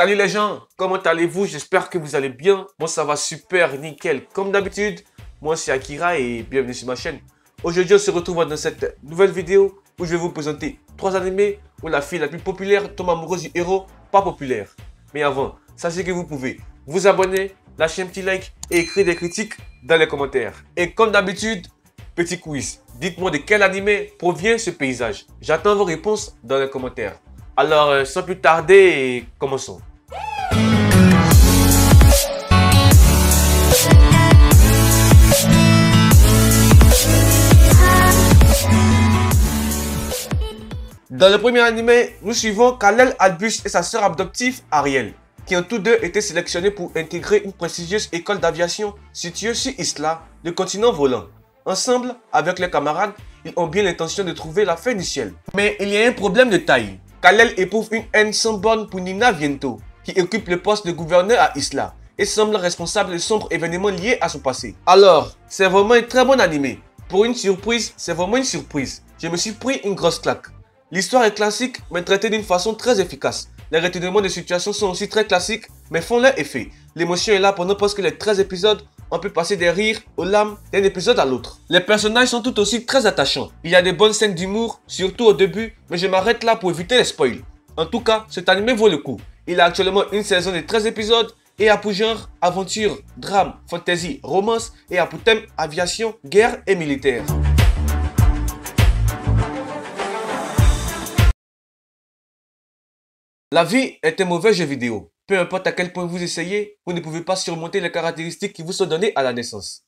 Salut les gens, comment allez-vous? J'espère que vous allez bien. Moi ça va super, nickel. Comme d'habitude, moi c'est Akira et bienvenue sur ma chaîne. Aujourd'hui on se retrouve dans cette nouvelle vidéo où je vais vous présenter 3 animés où la fille la plus populaire tombe amoureuse du héros pas populaire. Mais avant, sachez que vous pouvez vous abonner, lâcher un petit like et écrire des critiques dans les commentaires. Et comme d'habitude, petit quiz. Dites-moi de quel animé provient ce paysage. J'attends vos réponses dans les commentaires. Alors, sans plus tarder, commençons. Dans le premier animé, nous suivons Kal-El, Albus et sa sœur adoptive Ariel, qui ont tous deux été sélectionnés pour intégrer une prestigieuse école d'aviation située sur Isla, le continent volant. Ensemble, avec leurs camarades, ils ont bien l'intention de trouver la fin du ciel. Mais il y a un problème de taille. Kal-El éprouve une haine sans borne pour Nina Viento, qui occupe le poste de gouverneur à Isla et semble responsable de sombres événements liés à son passé. Alors, c'est vraiment un très bon animé. Pour une surprise, c'est vraiment une surprise. Je me suis pris une grosse claque. L'histoire est classique, mais traitée d'une façon très efficace. Les retournements de situation sont aussi très classiques, mais font leur effet. L'émotion est là pendant presque les 13 épisodes. On peut passer des rires aux larmes d'un épisode à l'autre. Les personnages sont tout aussi très attachants. Il y a des bonnes scènes d'humour, surtout au début, mais je m'arrête là pour éviter les spoils. En tout cas, cet animé vaut le coup. Il a actuellement une saison de 13 épisodes et a pour genre aventure, drame, fantasy, romance et a pour thème aviation, guerre et militaire. La vie est un mauvais jeu vidéo. Peu importe à quel point vous essayez, vous ne pouvez pas surmonter les caractéristiques qui vous sont données à la naissance.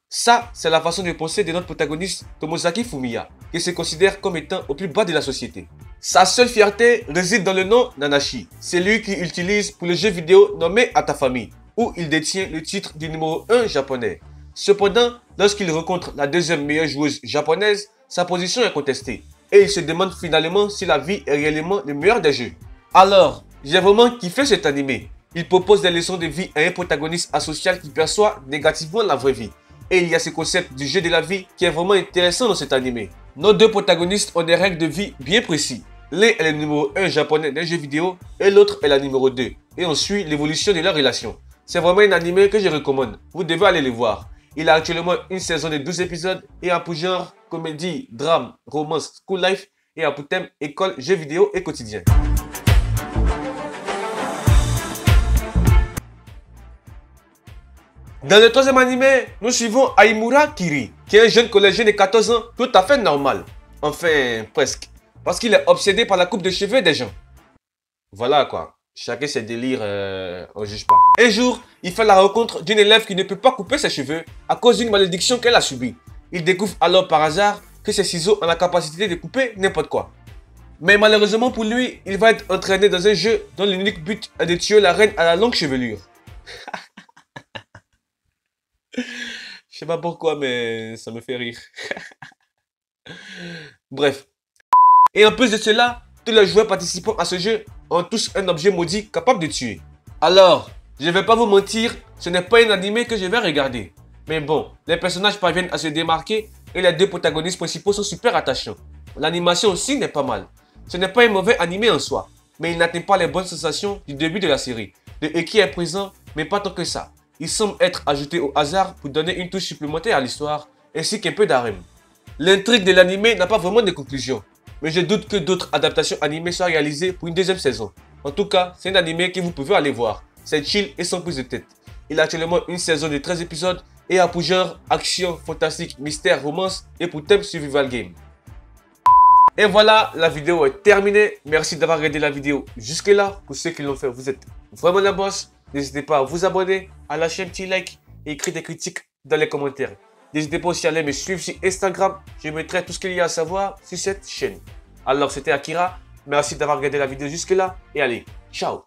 Ça, c'est la façon de penser de notre protagoniste Tomozaki Fumiya, qui se considère comme étant au plus bas de la société. Sa seule fierté réside dans le nom Nanashi, celui qu'il utilise pour le jeu vidéo nommé À ta famille, où il détient le titre du numéro 1 japonais. Cependant, lorsqu'il rencontre la deuxième meilleure joueuse japonaise, sa position est contestée, et il se demande finalement si la vie est réellement le meilleur des jeux. Alors, j'ai vraiment kiffé cet animé. Il propose des leçons de vie à un protagoniste asocial qui perçoit négativement la vraie vie. Et il y a ce concept du jeu de la vie qui est vraiment intéressant dans cet animé. Nos deux protagonistes ont des règles de vie bien précises. L'un est le numéro 1 japonais d'un jeu vidéo et l'autre est la numéro 2. Et on suit l'évolution de leur relation. C'est vraiment un animé que je recommande. Vous devez aller le voir. Il a actuellement une saison de 12 épisodes et a pour genre comédie, drame, romance, school life et a pour thème école, jeux vidéo et quotidien. Dans le troisième animé, nous suivons Aimura Kiri, qui est un jeune collégien de 14 ans tout à fait normal. Enfin, presque. Parce qu'il est obsédé par la coupe de cheveux des gens. Voilà quoi. Chacun ses délires, on ne juge pas. Un jour, il fait la rencontre d'une élève qui ne peut pas couper ses cheveux à cause d'une malédiction qu'elle a subie. Il découvre alors par hasard que ses ciseaux ont la capacité de couper n'importe quoi. Mais malheureusement pour lui, il va être entraîné dans un jeu dont l'unique but est de tuer la reine à la longue chevelure. Je sais pas pourquoi, mais ça me fait rire. Bref. Et en plus de cela, tous les joueurs participant à ce jeu ont tous un objet maudit capable de tuer. Alors, je vais pas vous mentir, ce n'est pas un animé que je vais regarder. Mais bon, les personnages parviennent à se démarquer et les deux protagonistes principaux sont super attachants. L'animation aussi n'est pas mal. Ce n'est pas un mauvais animé en soi, mais il n'atteint pas les bonnes sensations du début de la série. Le Eki est présent, mais pas tant que ça. Il semble être ajouté au hasard pour donner une touche supplémentaire à l'histoire, ainsi qu'un peu d'harem. L'intrigue de l'anime n'a pas vraiment de conclusion, mais je doute que d'autres adaptations animées soient réalisées pour une deuxième saison. En tout cas, c'est un animé que vous pouvez aller voir. C'est chill et sans prise de tête. Il a actuellement une saison de 13 épisodes et a pour genre action, fantastique, mystère, romance et pour thème survival game. Et voilà, la vidéo est terminée. Merci d'avoir regardé la vidéo jusque là. Pour ceux qui l'ont fait, vous êtes vraiment la bosse. N'hésitez pas à vous abonner, à lâcher un petit like et écrire des critiques dans les commentaires. N'hésitez pas aussi à aller me suivre sur Instagram. Je mettrai tout ce qu'il y a à savoir sur cette chaîne. Alors, c'était Akira. Merci d'avoir regardé la vidéo jusque là. Et allez, ciao.